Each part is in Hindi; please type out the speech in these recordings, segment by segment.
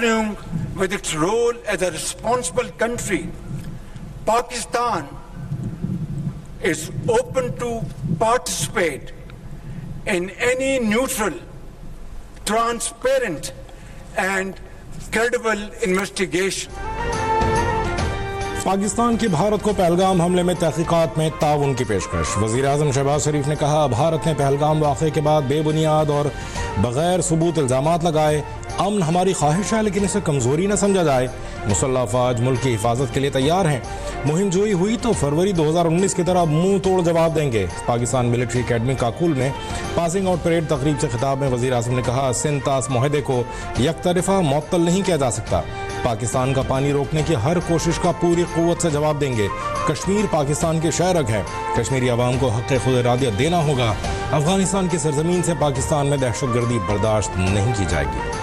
continuing with its role as a responsible country, Pakistan is open to participate in any neutral, transparent and credible investigation. Pakistan की भारत को पहलगाम हमले में तहकीकात में ताउन की पेशकश। वज़ीर आज़म शहबाज शरीफ ने कहा, भारत ने पहलगाम वाक़े के बाद बेबुनियाद और बग़ैर सबूत इल्ज़ामात लगाए। अमन हमारी ख्वाहिश है, लेकिन इसे कमज़ोरी न समझा जाए। मुसल्लह अफ़वाज मुल्क की हिफाजत के लिए तैयार हैं। मुहिम जोई हुई तो फरवरी 2019 की तरह मुंह तोड़ जवाब देंगे। पाकिस्तान मिलिट्री अकेडमी काकुल में पासिंग आउट परेड तकरीब से खिताब में वज़ीर आज़म ने कहा, सिंध तास मुआहदे को यकतरफ़ा मुअत्तल नहीं किया जा सकता। पाकिस्तान का पानी रोकने की हर कोशिश का पूरी क़ुव्वत से जवाब देंगे। कश्मीर पाकिस्तान के शहरग है, कश्मीरी अवाम को हक़ खुद इरादियत देना होगा। अफगानिस्तान की सरजमीन से पाकिस्तान में दहशतगर्दी बर्दाश्त नहीं की जाएगी।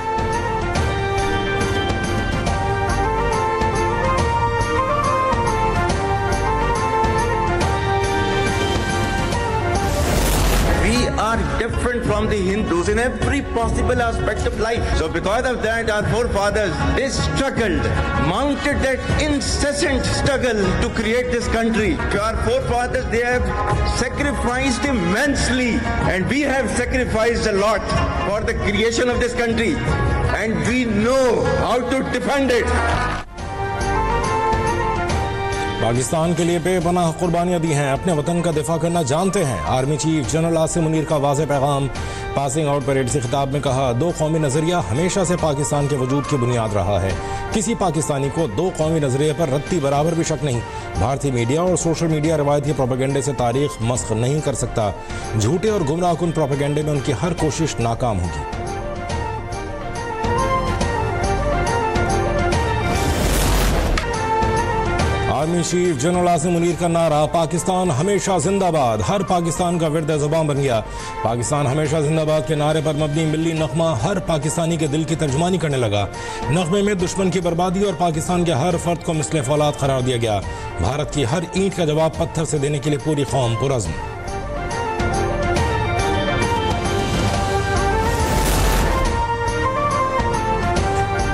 are different from the Hindus in every possible aspect of life. So because of that, our forefathers, they struggled, mounted that incessant struggle to create this country. Our forefathers, they have sacrificed immensely, and we have sacrificed a lot for the creation of this country, and we know how to defend it. Pakistan के लिए बेपनाह कुर्बानियां दी हैं, अपने वतन का दिफा करना जानते हैं। Army chief general Asim Munir का वाज़ेह पैगाम। पासिंग आउट परेड से खिताब में कहा, दो कौमी नज़रिया हमेशा से पाकिस्तान के वजूद की बुनियाद रहा है। किसी पाकिस्तानी को दो कौमी नज़रिए पर रत्ती बराबर भी शक नहीं। भारतीय मीडिया और सोशल मीडिया रवायती प्रोपेगेंडे से तारीख मस्ख नहीं कर सकता। झूठे और गुमराहकुन प्रोपेगेंडे में उनकी हर कोशिश नाकाम होगी। Army chief general Asim Munir का नारा, पाकिस्तान हमेशा जिंदाबाद, हर पाकिस्तान का विर्द ज़ुबान बन गया। पाकिस्तान हमेशा जिंदाबाद के नारे पर मबनी मिल्ली नगमा हर पाकिस्तानी के दिल की तर्जुमानी करने लगा। नगमे में दुश्मन की बर्बादी और पाकिस्तान के हर फर्द को मिसले फौलाद करार दिया गया। भारत की हर ईंट का जवाब पत्थर से देने के लिए पूरी कौम पुरज़्म।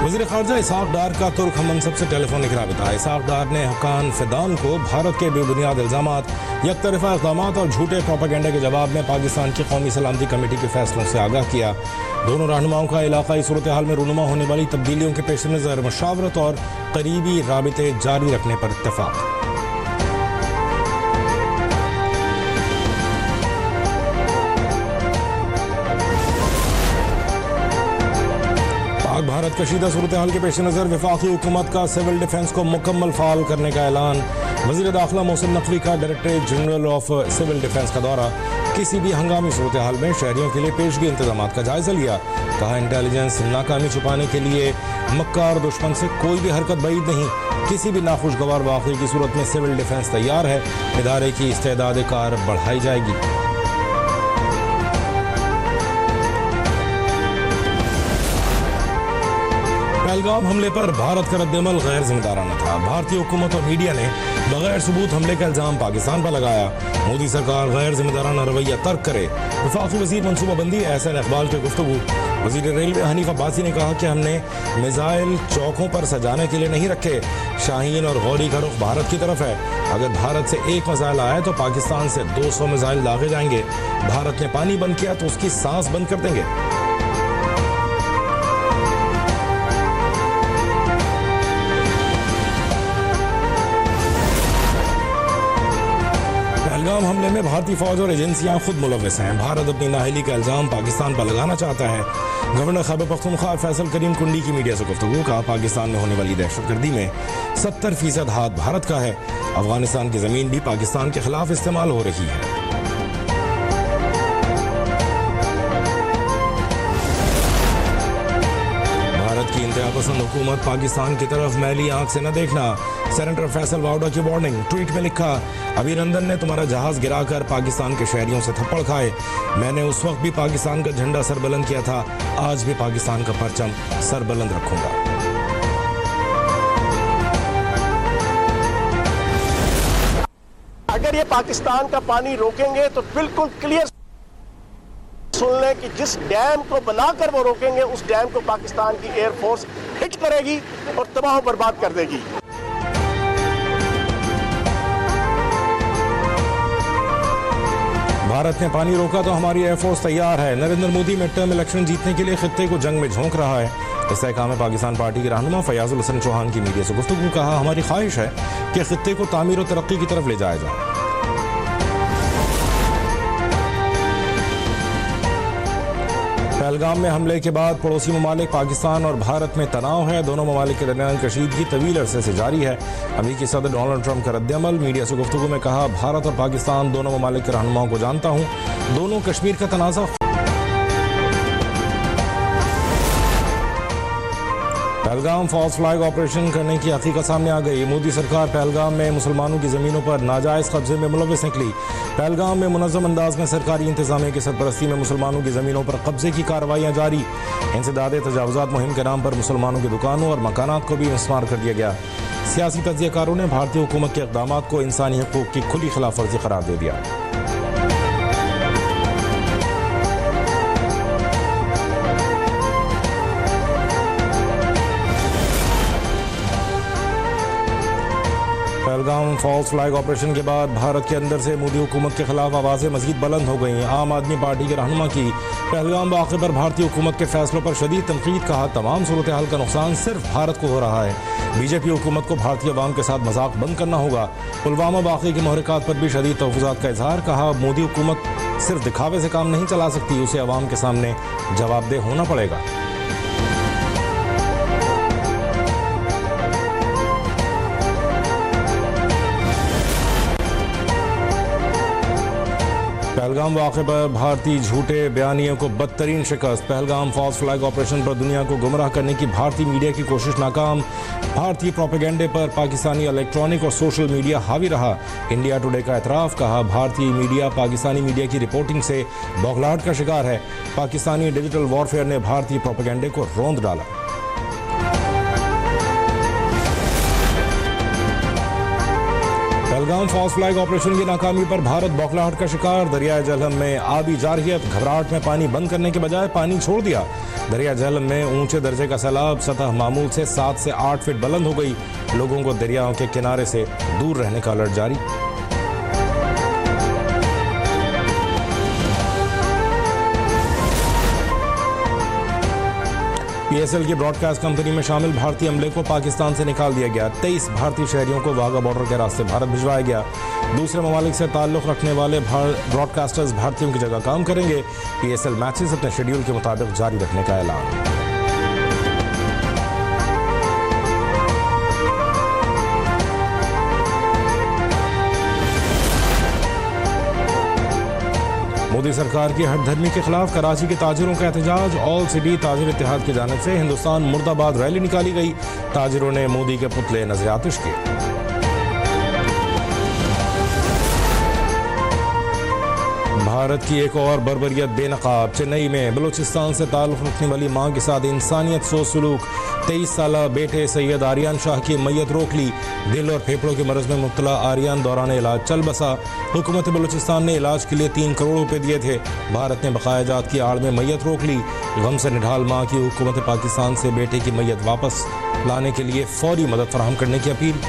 वज़ीर ख़ारजा इसहाक़ डार का तुर्क हममनसब से टेलीफोनिक राबिता। इसहाक़ डार ने हक़ान फ़िदान को भारत के बेबुनियाद इल्ज़ामात, यकतरफ़ा इक़दामात और झूठे प्रोपेगेंडे के जवाब में पाकिस्तान की कौमी सलामती कमेटी के फैसलों से आगाह किया। दोनों रहनुमाओं का इलाक़ाई सूरत हाल में रूनुमा होने वाली तब्दीलियों के पेश नज़र मशावरत और करीबी राबिते जारी रखने पर इत्तफ़ाक़। भारत कशीदा सूरत हाल के पेश नज़र वफाकी हुकूमत का सिविल डिफेंस को मुकम्मल फ़ाल करने का ऐलान। वज़ीर दाखिला मोहसिन नकवी का directorate general of civil defence का दौरा। किसी भी हंगामी सूरत हाल में शहरियों के लिए पेशगी इंतजाम का जायज़ा लिया। कहा, इंटेलिजेंस नाकामी छुपाने के लिए मक्कार दुश्मन से कोई भी हरकत बईद नहीं। किसी भी नाखुशगवार वाक़े की सूरत में सिविल डिफेंस तैयार है। इदारे की इस्तेदाद कार बढ़ाई जाएगी। पहलगाम हमले पर भारत का रद्दअमल गैर जिम्मेदाराना था। भारतीय हुकूमत और मीडिया ने बगैर सबूत हमले का इल्ज़ाम पाकिस्तान पर लगाया। मोदी सरकार गैर जिम्मेदाराना रवैया तर्क करे। वफाकी वज़ीर मनसूबाबंदी एहसन इकबाल की गुफ्तगू। वज़ीर रेलवे हनीफ अब्बासी ने कहा कि हमने मिसाइल चौकों पर सजाने के लिए नहीं रखे। शाहीन और गौरी का रुख भारत की तरफ है। अगर भारत से एक मिसाइल आए तो पाकिस्तान से 200 मिसाइल दागे जाएंगे। भारत ने पानी बंद किया तो उसकी सांस बंद कर देंगे। पहलगाम हमले में भारतीय फौज और एजेंसियां खुद मुलव्वस हैं। भारत अपनी नाअहली का इल्ज़ाम पाकिस्तान पर लगाना चाहता है। गवर्नर खैबर पख्तूनख्वा फैसल करीम कुंडी की मीडिया से गुफ्तगू। कहा, पाकिस्तान में होने वाली दहशतगर्दी में 70% हाथ भारत का है। अफगानिस्तान की ज़मीन भी पाकिस्तान के खिलाफ इस्तेमाल हो रही है। की इंतहा पसंद हुकूमत पाकिस्तान की तरफ मैली आंख से न देखना। सेनेटर फैसल वाउडा की वार्निंग। ट्वीट में लिखा, अभिनंदन ने तुम्हारा जहाज गिराकर पाकिस्तान के शहरियों से थप्पड़ खाए। मैंने उस वक्त भी पाकिस्तान का झंडा सरबुलंद किया था, आज भी पाकिस्तान का परचम सरबुलंद रखूंगा। अगर ये पाकिस्तान का पानी रोकेंगे तो बिल्कुल क्लियर सुन लें कि जिस डैम को बनाकर वो रोकेंगे उस डैम को पाकिस्तान की एयरफोर्स हिट करेगी और तबाह बर्बाद कर देगी। भारत ने पानी रोका तो हमारी एयरफोर्स तैयार है। Narendra Modi mid term election जीतने के लिए खित्ते को जंग में झोंक रहा है। इस्तेहकाम में पाकिस्तान पार्टी के रहनुमा फयाजुल हसन चौहान की मीडिया से गुफ्तगू। कहा, हमारी ख्वाहिश है कि खित्ते को तामीर और तरक्की की तरफ ले जाया जाए। पहलगाम में हमले के बाद पड़ोसी ममालिक पाकिस्तान और भारत में तनाव है। दोनों ममालिक के दरमियान कशीदगी तवील अरसे से जारी है। अमेरिकी सदर डोनाल्ड ट्रंप का रद्दअमल। मीडिया से गुफ्तगू में कहा, भारत और पाकिस्तान दोनों ममालिक के रहनुमाओं को जानता हूँ। दोनों कश्मीर का तनाज़ा पहलगाम फॉल्स फ्लैग ऑपरेशन करने की हकीकत सामने आ गई। मोदी सरकार पहलगाम में मुसलमानों की ज़मीनों पर नाजायज़ कब्जे में मुलविस निकली। पहलगाम में मुनज़्ज़म अंदाज में सरकारी इंतजामिया की सरपरस्ती में मुसलमानों की ज़मीनों पर कब्जे की कार्रवाइयाँ जारी। इंसदाद तजावुज़ात मुहिम के नाम पर मुसलमानों की दुकानों और मकानात को भी मिसमार कर दिया गया। सियासी तज्ज़ियाकारों ने भारतीय हुकूमत के इक़दाम को इंसानी हकूक़ की खुली खिलाफ वर्जी करार दे दिया। पहलगाम फॉल्स फ्लैग ऑपरेशन के बाद भारत के अंदर से मोदी हुकूमत के खिलाफ आवाज़ें मज़ीद बुलंद हो गईं। आम आदमी पार्टी के रहनुमा की पहलगाम वाक़े पर भारतीय हुकूमत के फैसलों पर शदीद तनकीद। कहा, तमाम सूरत हाल का नुकसान सिर्फ भारत को हो रहा है। बीजेपी हुकूमत को भारतीय अवाम के साथ मजाक बंद करना होगा। पुलवामा वाक़े की महरक़ात पर भी शदीद तहफ़्फ़ुज़ात का इजहार। कहा, मोदी हुकूमत सिर्फ दिखावे से काम नहीं चला सकती, उसे अवाम के सामने जवाबदेह होना पड़ेगा। पहलगाम वाक़े पर भारतीय झूठे बयानियों को बदतरीन शिकस्त। पहलगाम फॉल्स फ्लैग ऑपरेशन पर दुनिया को गुमराह करने की भारतीय मीडिया की कोशिश नाकाम। भारतीय प्रोपेगेंडे पर पाकिस्तानी इलेक्ट्रॉनिक और सोशल मीडिया हावी रहा। इंडिया टुडे का एतराफ़। कहा, भारतीय मीडिया पाकिस्तानी मीडिया की रिपोर्टिंग से बौखलाहट का शिकार है। पाकिस्तानी डिजिटल वॉरफेयर ने भारतीय प्रोपेगेंडे को रौंद डाला। पहलगाम फॉल्स फ्लैग ऑपरेशन की नाकामी पर भारत बौखलाहट का शिकार। दरिया झेलम में आबी जारहियत। घबराहट में पानी बंद करने के बजाय पानी छोड़ दिया। दरिया झेलम में ऊंचे दर्जे का सैलाब। सतह मामूल से 7 से 8 फीट बुलंद हो गई। लोगों को दरियाओं के किनारे से दूर रहने का अलर्ट जारी। PSL की ब्रॉडकास्ट कंपनी में शामिल भारतीय अमले को पाकिस्तान से निकाल दिया गया। 23 भारतीय शहरियों को वाघा बॉर्डर के रास्ते भारत भिजवाया गया। दूसरे ममालिक से ताल्लुक़ रखने वाले ब्रॉडकास्टर्स भारतीयों की जगह काम करेंगे। PSL मैचेस अपने शेड्यूल के मुताबिक जारी रखने का ऐलान। मोदी सरकार की हठधर्मी के खिलाफ कराची के ताजिरों का एहतजाज। ऑल सिटी ताजिर इत्तेहाद की जानिब से हिंदुस्तान मुर्दाबाद रैली निकाली गई। ताजिरों ने मोदी के पुतले नज़र आतिश किए। भारत की एक और बर्बरियत बेनकाब। चेन्नई में बलूचिस्तान से ताल्लुक़ रखने वाली मां के साथ इंसानियत सो सलूक। 23 साला बेटे सैयद आर्यन शाह की मैयत रोक ली। दिल और फेफड़ों के मरज में मुब्तला आर्यन दौरान इलाज चल बसा। हुकूमत बलूचिस्तान ने इलाज के लिए 3 करोड़ रुपए दिए थे। भारत ने बकाया जात की आड़ में मैयत रोक ली। गम से निढाल मां की हुकूमत पाकिस्तान से बेटे की मैयत वापस लाने के लिए फौरी मदद फराहम करने की अपील।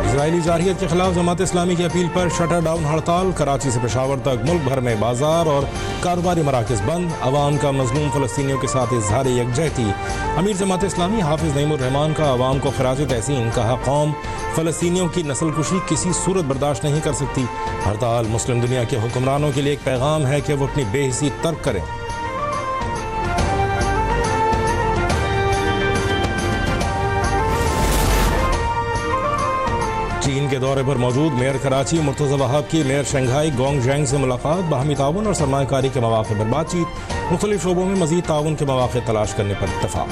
इजरायली जारहियत के खिलाफ जमात इस्लामी की अपील पर शटर डाउन हड़ताल। कराची से पेशावर तक मुल्क भर में बाजार और कारोबारी मराकज़ बंद। अवाम का मजलूम फ़लस्तीनियों के साथ इजहार यकजहती। अमीर जमात इस्लामी हाफिज़ नईमुर रहमान का अवाम को खिराज तहसीन। कहा, कौम फ़लस्तीनियों की नस्लकुशी किसी सूरत बर्दाश्त नहीं कर सकती। हड़ताल मुस्लिम दुनिया के हुक्मरानों के लिए एक पैगाम है कि वो अपनी बेहिसी तर्क करें। चीन के दौरे पर मौजूद मेयर कराची मुर्तज़ा वहाब की मेयर शंघाई गोंग जैंग से मुलाकात। बाहमी ताउन और सरमायाकारी के मौक़े पर बातचीत। मुख्तलिफ शोबों में मज़ीद ताउन के मौक़े तलाश करने पर इत्तफ़ाक़।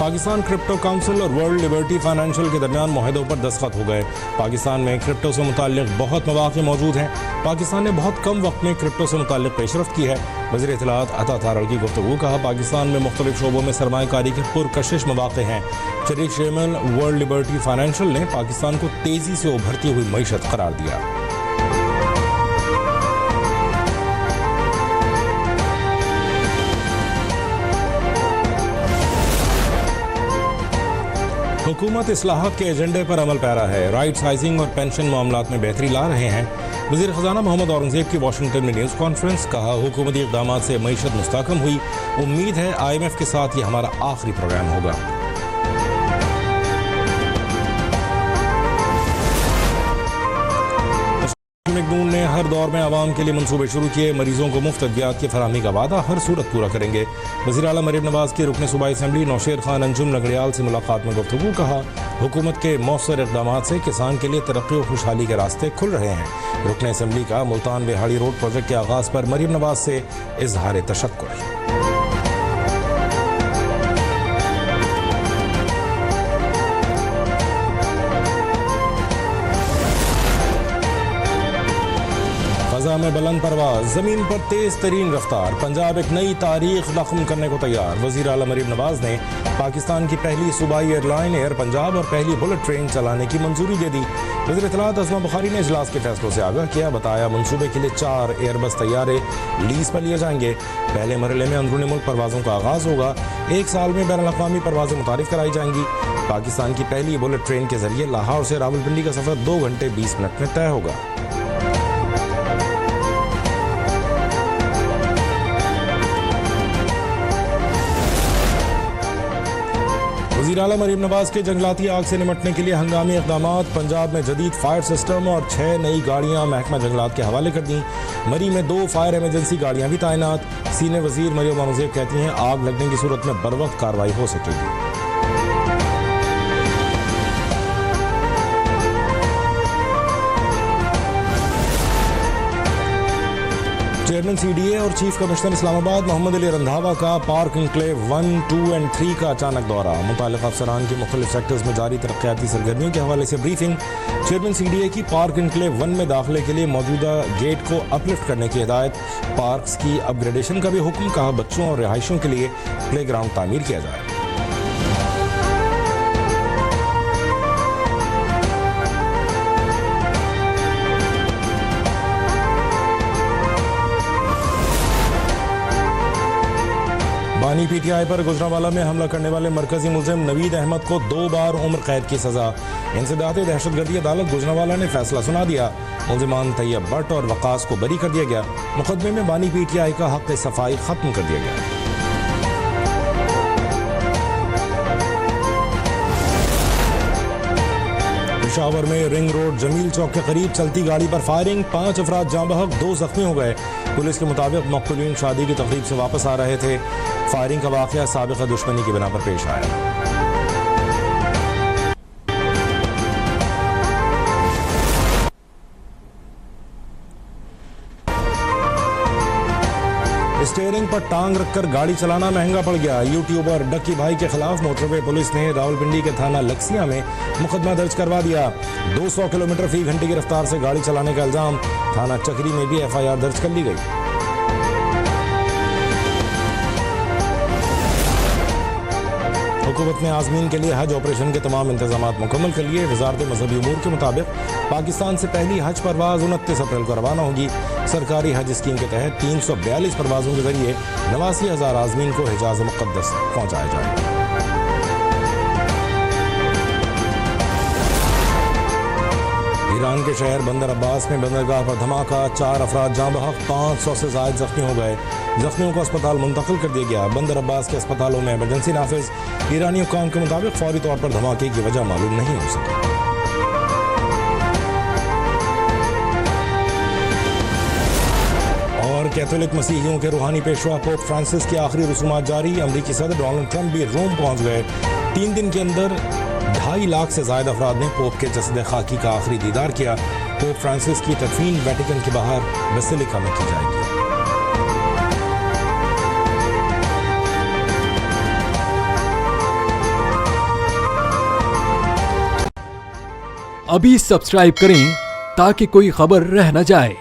पाकिस्तान क्रिप्टो काउंसिल और वर्ल्ड लिबर्टी फाइनेंशियल के दरमियान मुआहदों पर दस्तखत हो गए। पाकिस्तान में क्रिप्टो से मुताल्लिक बहुत मौक़े मौजूद हैं। पाकिस्तान ने बहुत कम वक्त में क्रिप्टो से मुताल्लिक पेशरफ्त की है। वज़ीर इत्तलाआत अता तारड़ की गुफ्तगू कहा, पाकिस्तान में मुख्तलिफ शोबों में सरमायाकारी के पुरकशिश मौक़े हैं। शरीक चेयरमैन वर्ल्ड लिबर्टी फाइनेंशियल ने पाकिस्तान को तेज़ी से उभरती हुई मईशत करार दिया। हुकूमत इस्लाहात के एजेंडे पर अमल पैरा है। राइट साइजिंग और पेंशन मामलात में बेहतरी ला रहे हैं। वज़ीर ख़ज़ाना मोहम्मद औरंगज़ेब की वाशिंगटन में न्यूज़ कॉन्फ्रेंस, कहा हुकूमती इक़दाम से मईशत मुस्तहकम हुई। उम्मीद है IMF के साथ ये हमारा आखिरी प्रोग्राम होगा। मखदूम ने हर दौर में आवाम के लिए मनसूबे शुरू किए। मरीजों को मुफ्त अद्वियात की फराहमी का वादा हर सूरत पूरा करेंगे। वज़ीर आला मरीम नवाज की रुकन सूबाई असम्बली नौशेर खान अंजुम लंगड़ियाल से मुलाकात में गुफ्तगू, कहा हुकूमत के मौसर इक़दाम से किसान के लिए तरक्की और खुशहाली के रास्ते खुल रहे हैं। रुकन असम्बली का मुल्तान बेहाड़ी रोड प्रोजेक्ट के आगाज़ पर मरीम नवाज से इज़हार तशक्कुर। फ़ज़ा में बुलंद परवाज़, ज़मीन पर तेज़ तरीन रफ्तार, पंजाब एक नई तारीख रक़म करने को तैयार। वज़ीर आला मरीम नवाज ने पाकिस्तान की पहली सूबाई एयरलाइन एयर पंजाब और पहली बुलेट ट्रेन चलाने की मंजूरी दे दी। वज़ीर इत्तलाआत अज़मा बुखारी ने इजलास के फैसलों से आगाह किया, बताया मनसूबे के लिए 4 एयरबस तैयारे लीज पर लिए जाएंगे। पहले मरहले में अंदरूनी मुल्क परवाज़ों का आगाज़ होगा। 1 साल में बैनुल-अक़वामी परवाज़ें मुतारिफ कराई जाएंगी। पाकिस्तान की पहली बुलेट ट्रेन के जरिए लाहौर से रावलपिंडी का सफ़र 2 घंटे 20 मिनट में तय होगा। वज़ीर आला मरीम नवाज के जंगलाती आग से निमटने के लिए हंगामी इक़दामात, पंजाब में जदीद फायर सिस्टम और 6 नई गाड़ियां महकमा जंगलात के हवाले कर दी। मरी में 2 फायर एमरजेंसी गाड़ियां भी तैनात। सीनियर वज़ीर मरीम औरंगज़ेब कहती हैं, आग लगने की सूरत में बर वक्त कार्रवाई हो सकेगी। चेयरमैन CDA और चीफ कमिश्नर इस्लामाबाद मोहम्मद अली रंधावा का पार्क इनक्लेव 1, 2 और 3 का अचानक दौरा। मुताल्लिक़ अफसरान की मुख्तलिफ सेक्टर्स में जारी तरक्याती सरगर्मियों के हवाले से ब्रीफिंग। चेयरमैन CDA की पार्क इनक्लेव 1 में दाखिले के लिए मौजूदा गेट को अपलिफ्ट करने की हिदायत। पार्क्स की अपग्रेडेशन का भी हुक्म, कहा बच्चों और रिहायशों के लिए प्ले ग्राउंड तामीर किया जाए। बानी PTI पर गुजरांवाला में हमला करने वाले मरकजी मुलजिम नवीद अहमद को 2 बार उम्र कैद की सजा। इंसदाद दहशतगर्दी अदालत गुजरांवाला ने फैसला सुना दिया। मुलजिमान तैयब भट्ट और वकास को बरी कर दिया गया। मुकदमे में बानी PTI का हक सफाई खत्म कर दिया गया। पेशावर में रिंग रोड जमील चौक के करीब चलती गाड़ी पर फायरिंग, 5 अफराद जाँ बहक, 2 जख्मी हो गए। पुलिस के मुताबिक मक़तूलीन शादी की तक़रीब से वापस आ रहे थे। फायरिंग का वाक़या साबिक़ा दुश्मनी की बिना पर पेश आया। स्टीयरिंग पर टांग रखकर गाड़ी चलाना महंगा पड़ गया। यूट्यूबर डक्की भाई के खिलाफ मोटरवे पुलिस ने रावलपिंडी के थाना लक्सिया में मुकदमा दर्ज करवा दिया। 200 किलोमीटर फी घंटे की रफ्तार से गाड़ी चलाने का इल्जाम। थाना चक्री में भी FIR दर्ज कर ली गई। हुकूमत ने आज़मीन के लिए हज ऑपरेशन के तमाम इंतजाम मुकम्मल कर लिए। वजारत मजहबी उमूर के मुताबिक पाकिस्तान से पहली हज परवाज़ 29 अप्रैल को रवाना होगी। सरकारी हज स्कीम के तहत 342 परवाज़ों के जरिए 89,000 आज़मीन को हिजाज मुक़द्दस पहुँचाया जाएगा। ईरान के शहर बंदर अब्बास में बंदरगाह पर धमाका, 4 अफराद जाँ बहक, 500 से ज़ायद जख्मी हो गए। जख्मियों को अस्पताल मुंतकिल कर दिया गया। बंदर अब्बास के अस्पतालों में इमरजेंसी नाफिज। ईरानी हुक्काम के मुताबिक फौरी तौर पर धमाके की वजह मालूम नहीं हो सकी। और कैथोलिक मसीहियों के रूहानी पेशवा पोप फ्रांसिस की आखिरी रसूमात जारी। अमरीकी सदर डोनाल्ड ट्रंप भी रोम पहुँच गए। 3 दिन के अंदर 2.5 लाख से ज़ायद अफराद ने पोप के जसद खाकी का आखिरी दीदार किया। पोप फ्रांसिस की तदफीन वेटिकन के बाहर बेसिलिका में की जाएगी। अभी सब्सक्राइब करें ताकि कोई खबर रह न जाए।